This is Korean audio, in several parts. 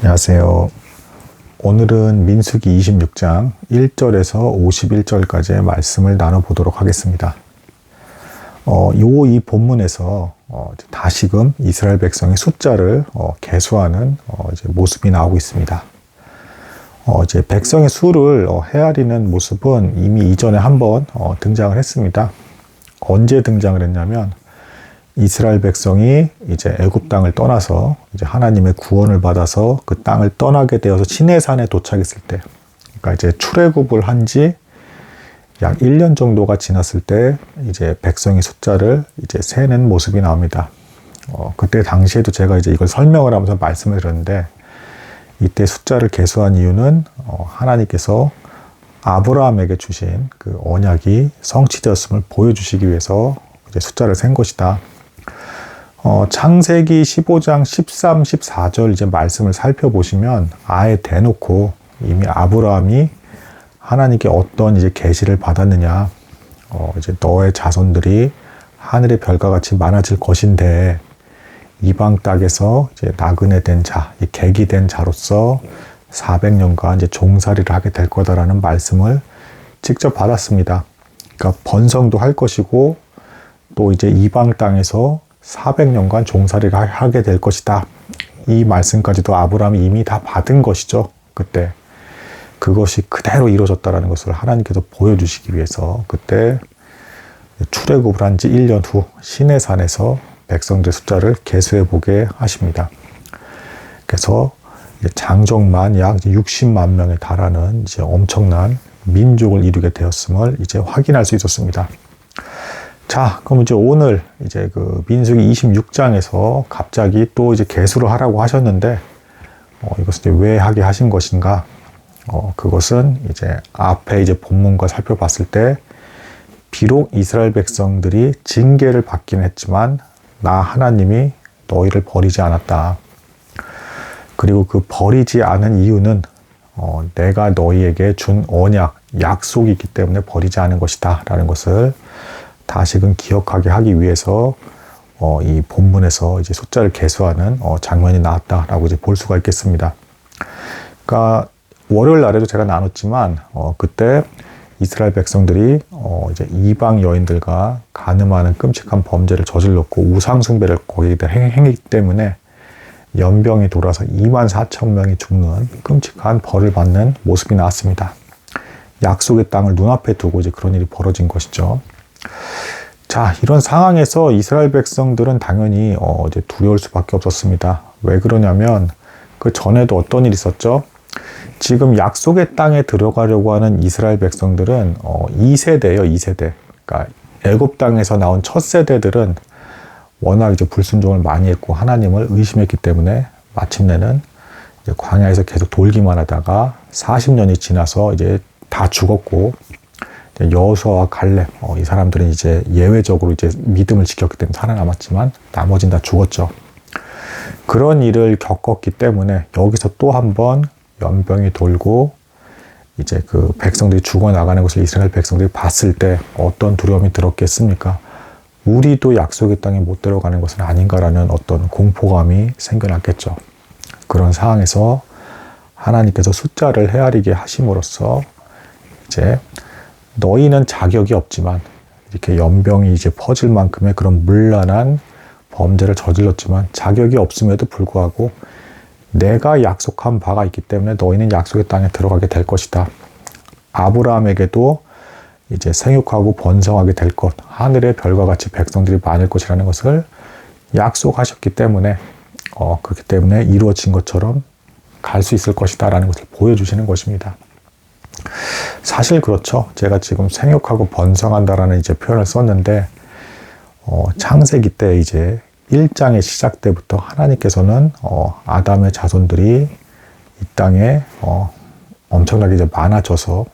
안녕하세요. 오늘은 민수기 26장 1절에서 51절까지의 말씀을 나눠보도록 하겠습니다. 이 본문에서 다시금 이스라엘 백성의 숫자를 계수하는 이제 모습이 나오고 있습니다. 이제 백성의 수를 헤아리는 모습은 이미 이전에 한번 등장을 했습니다. 언제 등장을 했냐면 이스라엘 백성이 이제 애굽 땅을 떠나서 이제 하나님의 구원을 받아서 그 땅을 떠나게 되어서 시내산에 도착했을 때, 그러니까 이제 출애굽을 한 지 약 1년 정도가 지났을 때 이제 백성의 숫자를 이제 세는 모습이 나옵니다. 그때 당시에도 제가 이제 이걸 설명을 하면서 말씀을 드렸는데, 이때 숫자를 계수한 이유는 하나님께서 아브라함에게 주신 그 언약이 성취되었음을 보여주시기 위해서 이제 숫자를 센 것이다. 창세기 15장 13, 14절 이제 말씀을 살펴보시면 아예 대놓고 이미 아브라함이 하나님께 어떤 이제 계시를 받았느냐, 이제 너의 자손들이 하늘의 별과 같이 많아질 것인데 이방 땅에서 이제 나그네 된 자, 이 객이 된 자로서 400년간 이제 종살이를 하게 될 거다라는 말씀을 직접 받았습니다. 그러니까 번성도 할 것이고 또 이제 이방 땅에서 400년간 종살이를 하게 될 것이다. 이 말씀까지도 아브라함이 이미 다 받은 것이죠. 그때 그것이 그대로 이루어졌다는 것을 하나님께서 보여주시기 위해서 그때 출애굽을 한 지 1년 후 시내산에서 백성들 숫자를 계수해 보게 하십니다. 그래서 장정만 약 60만 명에 달하는 이제 엄청난 민족을 이루게 되었음을 이제 확인할 수 있었습니다. 자, 그럼 이제 오늘 이제 그 민수기 26장에서 갑자기 또 이제 계수를 하라고 하셨는데, 이것을 이제 왜 하게 하신 것인가? 그것은 이제 앞에 이제 본문과 살펴봤을 때, 비록 이스라엘 백성들이 징계를 받긴 했지만, 나 하나님이 너희를 버리지 않았다. 그리고 그 버리지 않은 이유는, 내가 너희에게 준 언약, 약속이 있기 때문에 버리지 않은 것이다. 라는 것을 다시금 기억하게 하기 위해서 이 본문에서 이제 숫자를 계수하는 장면이 나왔다라고 이제 볼 수가 있겠습니다. 그러니까 월요일 날에도 제가 나눴지만 그때 이스라엘 백성들이 이제 이방 여인들과 간음하는 끔찍한 범죄를 저질렀고 우상 숭배를 거기다 행했기 때문에 연병이 돌아서 24,000명이 죽는 끔찍한 벌을 받는 모습이 나왔습니다. 약속의 땅을 눈앞에 두고 이제 그런 일이 벌어진 것이죠. 자, 이런 상황에서 이스라엘 백성들은 당연히 이제 두려울 수밖에 없었습니다. 왜 그러냐면 그 전에도 어떤 일이 있었죠? 지금 약속의 땅에 들어가려고 하는 이스라엘 백성들은 2세대예요, 2세대. 그러니까 애굽 땅에서 나온 첫 세대들은 워낙 이제 불순종을 많이 했고 하나님을 의심했기 때문에 마침내는 이제 광야에서 계속 돌기만 하다가 40년이 지나서 이제 다 죽었고, 여호수아와 갈렙, 이 사람들은 이제 예외적으로 이제 믿음을 지켰기 때문에 살아남았지만 나머지는 다 죽었죠. 그런 일을 겪었기 때문에 여기서 또 한 번 연병이 돌고 이제 그 백성들이 죽어나가는 것을 이스라엘 백성들이 봤을 때 어떤 두려움이 들었겠습니까? 우리도 약속의 땅에 못 들어가는 것은 아닌가라는 어떤 공포감이 생겨났겠죠. 그런 상황에서 하나님께서 숫자를 헤아리게 하심으로써 이제 너희는 자격이 없지만 이렇게 연병이 이제 퍼질 만큼의 그런 문란한 범죄를 저질렀지만 자격이 없음에도 불구하고 내가 약속한 바가 있기 때문에 너희는 약속의 땅에 들어가게 될 것이다. 아브라함에게도 이제 생육하고 번성하게 될 것, 하늘의 별과 같이 백성들이 많을 것이라는 것을 약속하셨기 때문에 그렇기 때문에 이루어진 것처럼 갈 수 있을 것이다 라는 것을 보여주시는 것입니다. 사실 그렇죠. 제가 지금 생육하고 번성한다라는 이제 표현을 썼는데, 창세기 때 이제 1장의 시작 때부터 하나님께서는 아담의 자손들이 이 땅에 엄청나게 이제 많아져서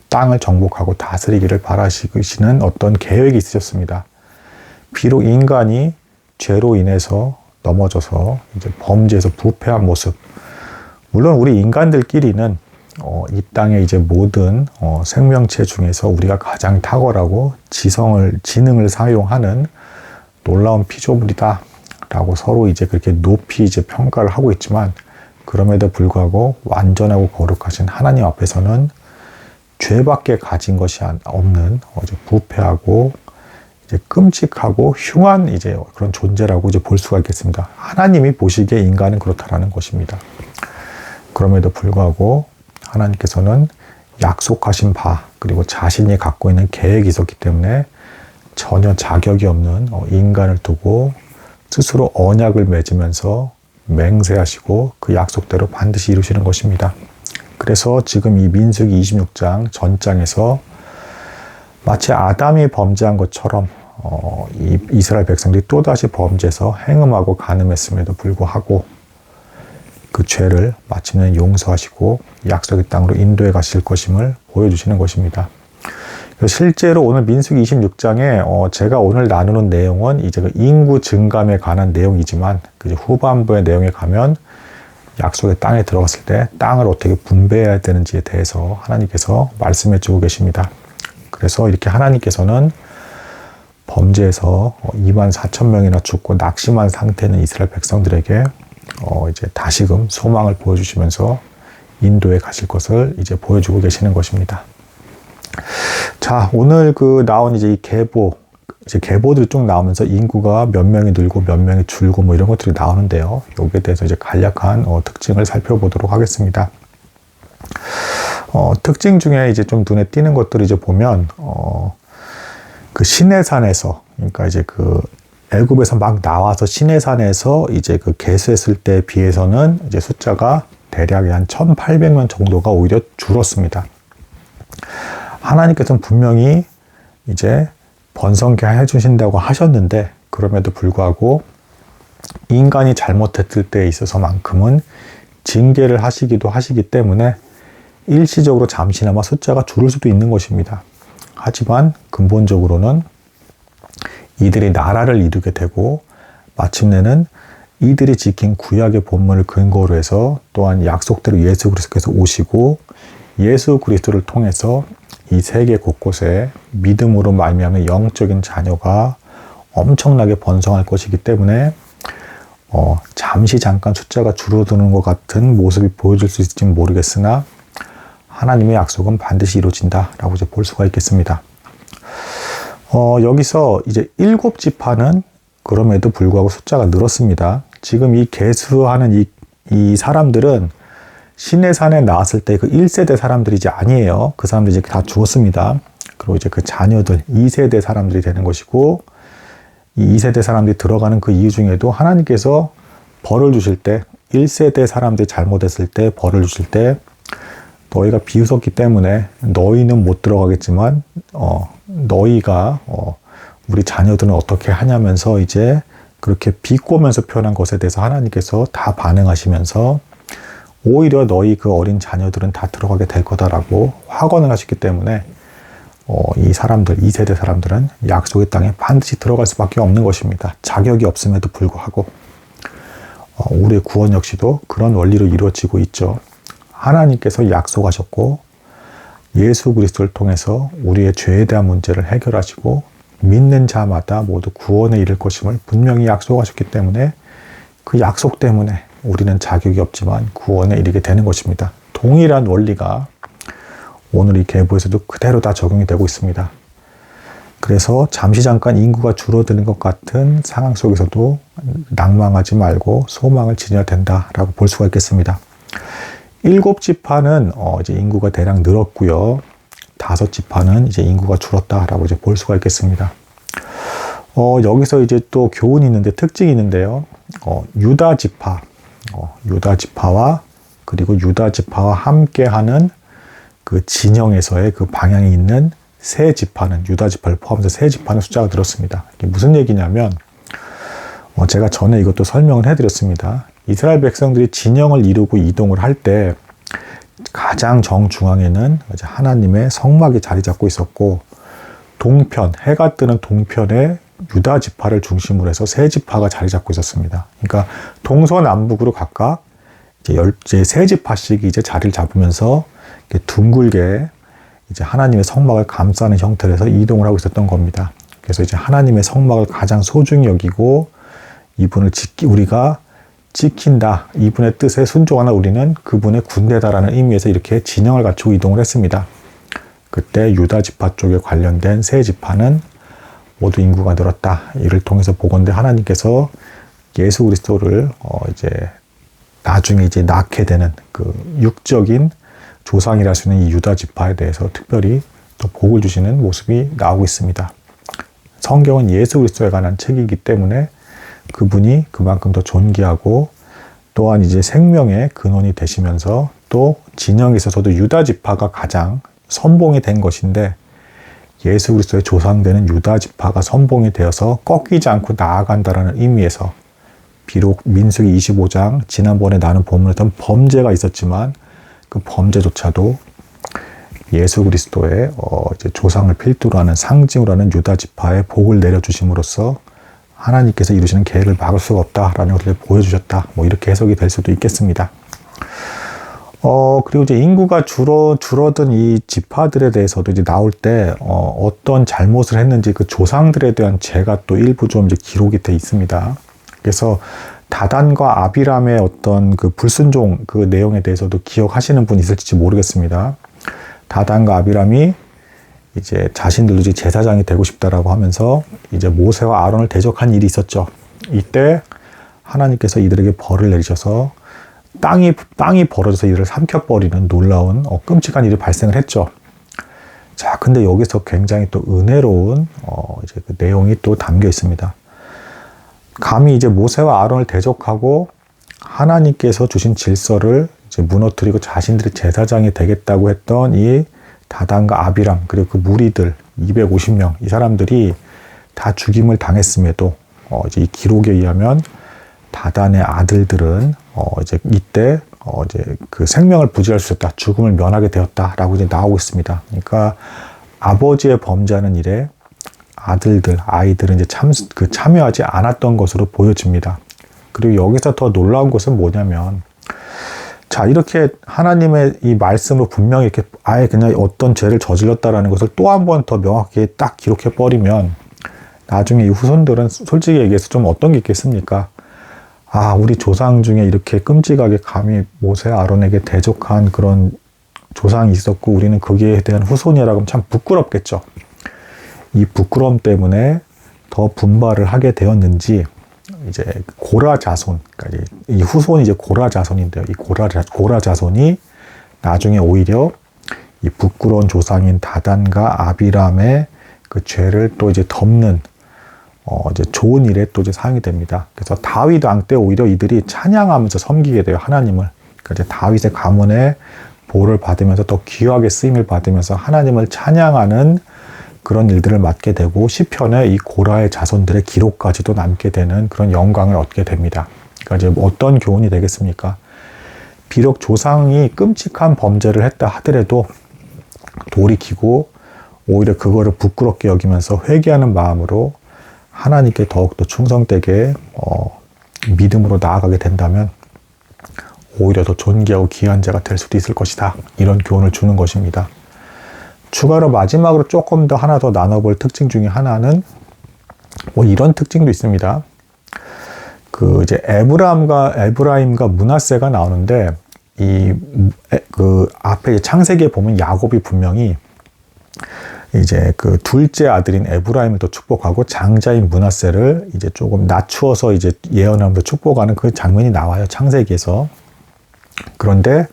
땅을 정복하고 다스리기를 바라시는 어떤 계획이 있으셨습니다. 비록 인간이 죄로 인해서 넘어져서 이제 범죄에서 부패한 모습, 물론 우리 인간들끼리는 이 땅의 이제 모든 생명체 중에서 우리가 가장 탁월하고 지능을 사용하는 놀라운 피조물이다 라고 서로 이제 그렇게 높이 이제 평가를 하고 있지만, 그럼에도 불구하고 완전하고 거룩하신 하나님 앞에서는 죄밖에 가진 것이 없는 부패하고 이제 끔찍하고 흉한 이제 그런 존재라고 이제 볼 수가 있겠습니다. 하나님이 보시기에 인간은 그렇다라는 것입니다. 그럼에도 불구하고 하나님께서는 약속하신 바 그리고 자신이 갖고 있는 계획이 있었기 때문에 전혀 자격이 없는 인간을 두고 스스로 언약을 맺으면서 맹세하시고 그 약속대로 반드시 이루시는 것입니다. 그래서 지금 이 민수기 26장 전장에서 마치 아담이 범죄한 것처럼 이 이스라엘 백성들이 또다시 범죄해서 행음하고 간음했음에도 불구하고 그 죄를 마침내 용서하시고 약속의 땅으로 인도해 가실 것임을 보여주시는 것입니다. 실제로 오늘 민수기 26장에 제가 오늘 나누는 내용은 이제 그 인구 증감에 관한 내용이지만 그 후반부의 내용에 가면 약속의 땅에 들어갔을 때 땅을 어떻게 분배해야 되는지에 대해서 하나님께서 말씀해 주고 계십니다. 그래서 이렇게 하나님께서는 범죄에서 24,000명이나 죽고 낙심한 상태는 이스라엘 백성들에게 이제 다시금 소망을 보여주시면서 인도에 가실 것을 이제 보여주고 계시는 것입니다. 자, 오늘 그 나온 이제 이 계보들이 쭉 나오면서 인구가 몇 명이 늘고 몇 명이 줄고 뭐 이런 것들이 나오는데요. 여기에 대해서 이제 간략한 특징을 살펴보도록 하겠습니다. 특징 중에 이제 좀 눈에 띄는 것들을 이제 보면 그 시내산에서 그러니까 이제 그 애굽에서 막 나와서 시내산에서 이제 그 계수했을 때에 비해서는 이제 숫자가 대략 한 1,800명 정도가 오히려 줄었습니다. 하나님께서는 분명히 이제 번성케 해주신다고 하셨는데 그럼에도 불구하고 인간이 잘못했을 때에 있어서만큼은 징계를 하시기도 하시기 때문에 일시적으로 잠시나마 숫자가 줄을 수도 있는 것입니다. 하지만 근본적으로는 이들이 나라를 이루게 되고 마침내는 이들이 지킨 구약의 본문을 근거로 해서 또한 약속대로 예수 그리스도께서 오시고 예수 그리스도를 통해서 이 세계 곳곳에 믿음으로 말미암아 영적인 자녀가 엄청나게 번성할 것이기 때문에 잠시 잠깐 숫자가 줄어드는 것 같은 모습이 보여질 수 있을지는 모르겠으나 하나님의 약속은 반드시 이루어진다라고 이제 볼 수가 있겠습니다. 여기서 이제 7지파는 그럼에도 불구하고 숫자가 늘었습니다. 지금 이 계수하는 이 사람들은 시내산에 나왔을 때 그 1세대 사람들이 이제 아니에요. 그 사람들이 이제 다 죽었습니다. 그리고 이제 그 자녀들 2세대 사람들이 되는 것이고 이 2세대 사람들이 들어가는 그 이유 중에도 하나님께서 벌을 주실 때 1세대 사람들이 잘못했을 때 벌을 주실 때 너희가 비웃었기 때문에 너희는 못 들어가겠지만 너희가 우리 자녀들은 어떻게 하냐면서 이제 그렇게 비꼬면서 표현한 것에 대해서 하나님께서 다 반응하시면서 오히려 너희 그 어린 자녀들은 다 들어가게 될 거다라고 확언을 하셨기 때문에 이 사람들, 2세대 사람들은 약속의 땅에 반드시 들어갈 수밖에 없는 것입니다. 자격이 없음에도 불구하고 우리의 구원 역시도 그런 원리로 이루어지고 있죠. 하나님께서 약속하셨고 예수 그리스도를 통해서 우리의 죄에 대한 문제를 해결하시고 믿는 자마다 모두 구원에 이를 것임을 분명히 약속하셨기 때문에 그 약속 때문에 우리는 자격이 없지만 구원에 이르게 되는 것입니다. 동일한 원리가 오늘 이 계보에서도 그대로 다 적용이 되고 있습니다. 그래서 잠시 잠깐 인구가 줄어드는 것 같은 상황 속에서도 낭망하지 말고 소망을 지녀야 된다라고 볼 수가 있겠습니다. 7지파는 이제 인구가 대략 늘었고요. 5지파는 이제 인구가 줄었다라고 이제 볼 수가 있겠습니다. 여기서 이제 또 교훈이 있는데 특징이 있는데요. 유다 지파와 그리고 유다 지파와 함께하는 그 진영에서의 그 방향이 있는 세 지파는 유다 지파를 포함해서 세 지파는 숫자가 늘었습니다. 이게 무슨 얘기냐면 제가 전에 이것도 설명을 해드렸습니다. 이스라엘 백성들이 진영을 이루고 이동을 할 때 가장 정중앙에는 하나님의 성막이 자리 잡고 있었고 동편, 해가 뜨는 동편에 유다 지파를 중심으로 해서 세 지파가 자리 잡고 있었습니다. 그러니까 동서남북으로 각각 이제 세 지파씩이 이제 자리를 잡으면서 둥글게 이제 하나님의 성막을 감싸는 형태로 해서 이동을 하고 있었던 겁니다. 그래서 이제 하나님의 성막을 가장 소중히 여기고 이분을 우리가 지킨다, 이분의 뜻에 순종하는 우리는 그분의 군대다라는 의미에서 이렇게 진영을 갖추고 이동을 했습니다. 그때 유다 지파 쪽에 관련된 세 지파는 모두 인구가 늘었다. 이를 통해서 보건대 하나님께서 예수 그리스도를 이제 나중에 이제 낳게 되는 그 육적인 조상이라 할 수 있는 이 유다 지파에 대해서 특별히 또 복을 주시는 모습이 나오고 있습니다. 성경은 예수 그리스도에 관한 책이기 때문에 그분이 그만큼 더 존귀하고 또한 이제 생명의 근원이 되시면서 또 진영에 있어서도 유다 지파가 가장 선봉이 된 것인데 예수 그리스도의 조상되는 유다 지파가 선봉이 되어서 꺾이지 않고 나아간다라는 의미에서 비록 민수기 25장 지난번에 나눈 본문에서 범죄가 있었지만 그 범죄조차도 예수 그리스도의 이제 조상을 필두로 하는 상징으로 하는 유다 지파에 복을 내려주심으로써 하나님께서 이루시는 계획을 막을 수가 없다라는 것을 보여주셨다. 뭐 이렇게 해석이 될 수도 있겠습니다. 그리고 이제 인구가 줄어든 이 지파들에 대해서도 이제 나올 때 어떤 잘못을 했는지 그 조상들에 대한 죄가 또 일부 좀 이제 기록이 돼 있습니다. 그래서 다단과 아비람의 어떤 그 불순종 그 내용에 대해서도 기억하시는 분 있을지 모르겠습니다. 다단과 아비람이 이제 자신들도 이제 제사장이 되고 싶다라고 하면서 이제 모세와 아론을 대적한 일이 있었죠. 이때 하나님께서 이들에게 벌을 내리셔서 땅이 벌어져서 이들을 삼켜버리는 놀라운 끔찍한 일이 발생을 했죠. 자, 근데 여기서 굉장히 또 은혜로운 이제 그 내용이 또 담겨 있습니다. 감히 이제 모세와 아론을 대적하고 하나님께서 주신 질서를 이제 무너뜨리고 자신들이 제사장이 되겠다고 했던 이 다단과 아비람 그리고 그 무리들 250명 이 사람들이 다 죽임을 당했음에도 이제 이 기록에 의하면 다단의 아들들은 이제 이때 이제 그 생명을 부지할 수 있었다, 죽음을 면하게 되었다라고 이제 나오고 있습니다. 그러니까 아버지의 범죄하는 일에 아이들은 이제 참여하지 않았던 것으로 보여집니다. 그리고 여기서 더 놀라운 것은 뭐냐면, 자, 이렇게 하나님의 이 말씀으로 분명히 이렇게 아예 그냥 어떤 죄를 저질렀다라는 것을 또 한 번 더 명확하게 딱 기록해 버리면, 나중에 이 후손들은 솔직히 얘기해서 좀 어떤 게 있겠습니까? 아, 우리 조상 중에 이렇게 끔찍하게 감히 모세 아론에게 대적한 그런 조상이 있었고, 우리는 거기에 대한 후손이라고 하면 참 부끄럽겠죠. 이 부끄러움 때문에 더 분발을 하게 되었는지, 이제 고라 자손, 그러니까 이 후손이 이제 고라 자손인데요. 이 고라 자손이 나중에 오히려 이 부끄러운 조상인 다단과 아비람의 그 죄를 또 이제 덮는 이제 좋은 일에 또 이제 사용이 됩니다. 그래서 다윗 왕 때 오히려 이들이 찬양하면서 섬기게 돼요, 하나님을. 그러니까 이제 다윗의 가문의 보호를 받으면서 더 귀하게 쓰임을 받으면서 하나님을 찬양하는 그런 일들을 맡게 되고 시편에 이 고라의 자손들의 기록까지도 남게 되는 그런 영광을 얻게 됩니다. 그러니까 이제 어떤 교훈이 되겠습니까? 비록 조상이 끔찍한 범죄를 했다 하더라도 돌이키고 오히려 그거를 부끄럽게 여기면서 회개하는 마음으로 하나님께 더욱더 충성되게 믿음으로 나아가게 된다면 오히려 더 존귀하고 귀한 자가 될 수도 있을 것이다. 이런 교훈을 주는 것입니다. 추가로 마지막으로 조금 더 하나 더 나눠볼 특징 중에 하나는 뭐 이런 특징도 있습니다. 그 이제 에브라임과 므낫세가 나오는데 그 앞에 창세기에 보면 야곱이 분명히 이제 그 둘째 아들인 에브라임을 또 축복하고 장자인 므낫세를 이제 조금 낮추어서 이제 예언하면서 축복하는 그 장면이 나와요, 창세기에서. 그런데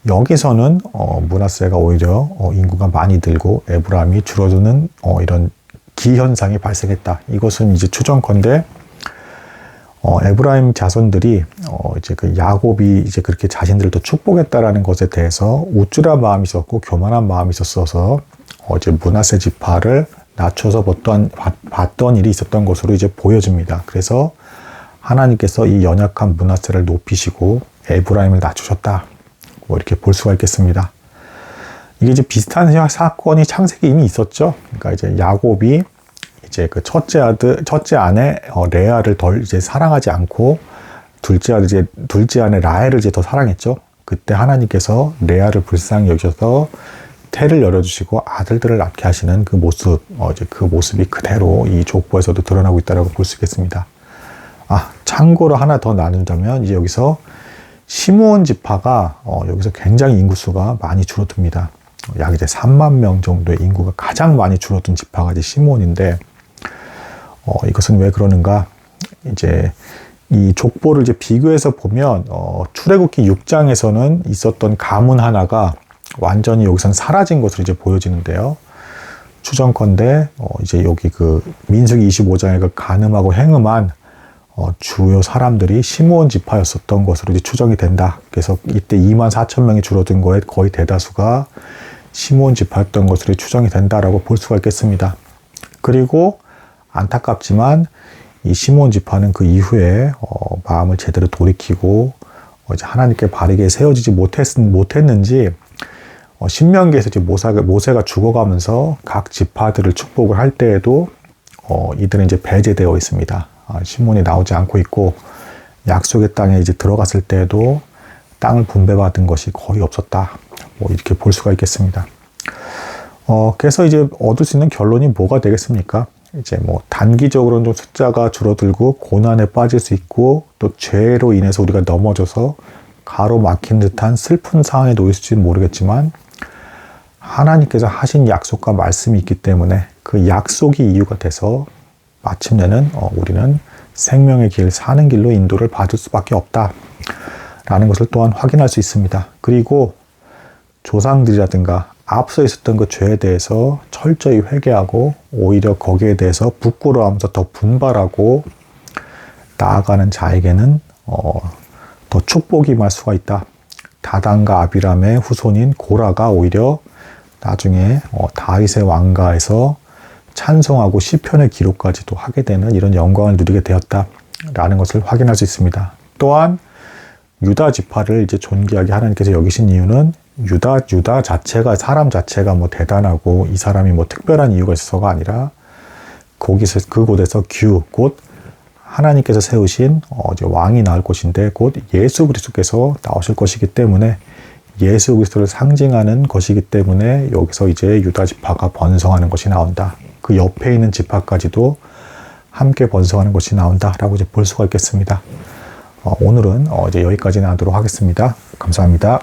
여기서는 므낫세가 오히려 인구가 많이 늘고 에브라임이 줄어드는 이런 기현상이 발생했다. 이것은 이제 추정컨대 에브라임 자손들이 이제 그 야곱이 이제 그렇게 자신들을 또 축복했다라는 것에 대해서 우쭐한 마음이 있었고 교만한 마음이 있었어서 이제 므낫세 지파를 낮춰서 봤던 일이 있었던 것으로 이제 보여집니다. 그래서 하나님께서 이 연약한 므낫세를 높이시고 에브라임을 낮추셨다. 뭐 이렇게 볼 수가 있겠습니다. 이게 이제 비슷한 사건이 창세기 이미 있었죠. 그러니까 이제 야곱이 이제 그 첫째 아내 레아를 덜 이제 사랑하지 않고 둘째 아내 라헬을 이제 더 사랑했죠. 그때 하나님께서 레아를 불쌍히 여기셔서 태를 열어주시고 아들들을 낳게 하시는 그 모습, 이제 그 모습이 그대로 이 족보에서도 드러나고 있다라고 볼 수 있겠습니다. 참고로 하나 더 나눈다면 이제 여기서 시므온 지파가 여기서 굉장히 인구수가 많이 줄어듭니다. 약 이제 3만 명 정도의 인구가 가장 많이 줄어든 지파가 이제 시므온인데, 이것은 왜 그러는가? 이제 이 족보를 이제 비교해서 보면 출애굽기 6장에서는 있었던 가문 하나가 완전히 여기선 사라진 것으로 이제 보여지는데요. 추정컨대 이제 여기 그 민수기 25장에 그 간음하고 행음한 주요 사람들이 시므온 지파였었던 것으로 이제 추정이 된다. 그래서 이때 2만 4천 명이 줄어든 거에 거의 대다수가 시므온 지파였던 것으로 추정이 된다라고 볼 수가 있겠습니다. 그리고 안타깝지만 이 시므온 지파는 그 이후에 마음을 제대로 돌이키고 이제 하나님께 바르게 세워지지 못했는지 신명기에서 이제 모세가 죽어가면서 각 지파들을 축복을 할 때에도 이들은 이제 배제되어 있습니다. 시므온이 나오지 않고 있고, 약속의 땅에 이제 들어갔을 때에도 땅을 분배받은 것이 거의 없었다. 이렇게 볼 수가 있겠습니다. 그래서 이제 얻을 수 있는 결론이 뭐가 되겠습니까? 이제 단기적으로는 좀 숫자가 줄어들고 고난에 빠질 수 있고, 또 죄로 인해서 우리가 넘어져서 가로막힌 듯한 슬픈 상황에 놓일지는 모르겠지만, 하나님께서 하신 약속과 말씀이 있기 때문에 그 약속이 이유가 돼서 마침내는 우리는 생명의 길, 사는 길로 인도를 받을 수밖에 없다라는 것을 또한 확인할 수 있습니다. 그리고 조상들이라든가 앞서 있었던 그 죄에 대해서 철저히 회개하고 오히려 거기에 대해서 부끄러워하면서 더 분발하고 나아가는 자에게는 더 축복이 임할 수가 있다. 다단과 아비람의 후손인 고라가 오히려 나중에 다윗의 왕가에서 찬송하고 시편의 기록까지도 하게 되는 이런 영광을 누리게 되었다라는 것을 확인할 수 있습니다. 또한 유다 지파를 이제 존귀하게 하나님께서 여기신 이유는 유다 자체가, 사람 자체가 대단하고 이 사람이 특별한 이유가 있어서가 아니라 그곳에서 곧 하나님께서 세우신 왕이 나올 것인데 곧 예수 그리스도께서 나오실 것이기 때문에, 예수 그리스도를 상징하는 것이기 때문에 여기서 이제 유다 지파가 번성하는 것이 나온다. 그 옆에 있는 지파까지도 함께 번성하는 것이 나온다라고 이제 볼 수가 있겠습니다. 오늘은 이제 여기까지 하도록 하겠습니다. 감사합니다.